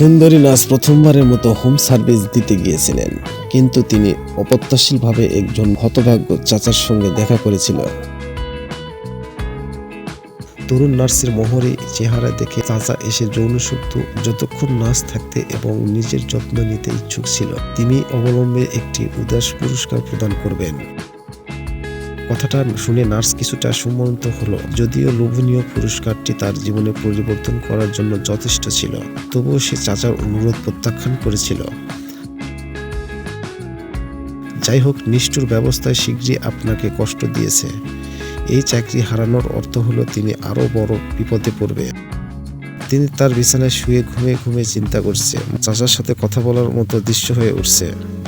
সুন্দরী নার্স প্রথমবারের মতো হোম সার্ভিস দিতে গিয়েছিলেন, কিন্তু তিনি অপ্রত্যাশিতভাবে একজন হতভাগ্য চাচার সঙ্গে দেখা করেছিল। তরুণ নার্সের মোহরে চেহারা দেখে চাচা এসে যৌনসুক্ত যতক্ষণ নার্স থাকতে এবং নিজের যত্ন নিতে ইচ্ছুক ছিল, তিনি অবলম্বে একটি উদাস পুরস্কার প্রদান করবেন। কথাটা শুনে নার্স কিছুটা সম্মোহিত হলো, যদিও লোভনীয় পুরস্কারটি তার জীবনে পরিবর্তন করার জন্য যথেষ্ট ছিল। তবুও সে চাচার অনুরোধ প্রত্যাখ্যান করেছিল। যাই হোক, নিষ্ঠুর ব্যবস্থায় শীঘ্রই আপনাকে কষ্ট দিয়েছে। এই চাকরি হারানোর অর্থ হলো তিনি আরো বড় বিপদে পড়বে। তিনি তার বিছানায় শুয়ে ঘুমিয়ে চিন্তা করছে। চাচার সাথে কথা বলার মতো দৃশ্য হয়ে উঠছে।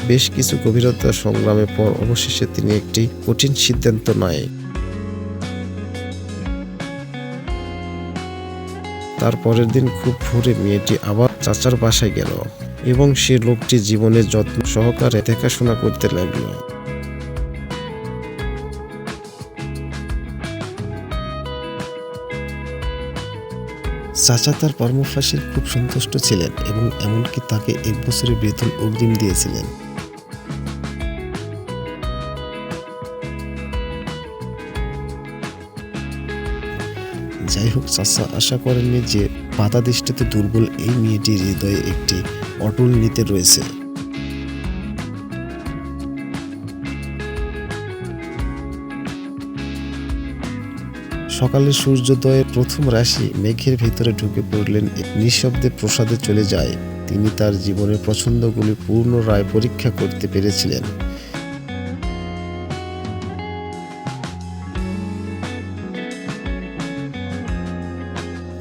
বেশ কিছু গভীরতা সংগ্রামের পর অবশেষে তিনি একটি কঠিন সিদ্ধান্ত নেয়। তার পরের দিন খুব ভোরে মেয়েটি আবার চাচার বাসায় গেল এবং সে লোকটি জীবনের যত্ন সহকারে দেখাশোনা করতে লাগলো। চাচা তার কর্মফাঁসে খুব সন্তুষ্ট ছিলেন এবং এমনকি তাকে 1 বছরের বেতন অগ্রিম দিয়েছিলেন। যাই হোক, চাচা আশা করেননি যে পাতা দৃষ্টিতে দুর্বল এই মেয়েটির হৃদয়ে একটি অটল নীতি রয়েছে। সকালে সূর্যোদয়ের প্রথম রাশি মেঘের ভেতরে ঢুকে পড়লেন, নিঃশব্দে প্রসাদে চলে যায়। তিনি তার জীবনের পছন্দগুলি পুনরায় পরীক্ষা করতে পেরেছিলেন।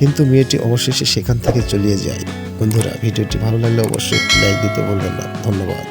কিন্তু মেয়েটি অবশেষে সেখান থেকে চলিয়ে যায়। বন্ধুরা, ভিডিওটি ভালো লাগলে অবশ্যই লাইক দিতে ভুলবেন না। ধন্যবাদ।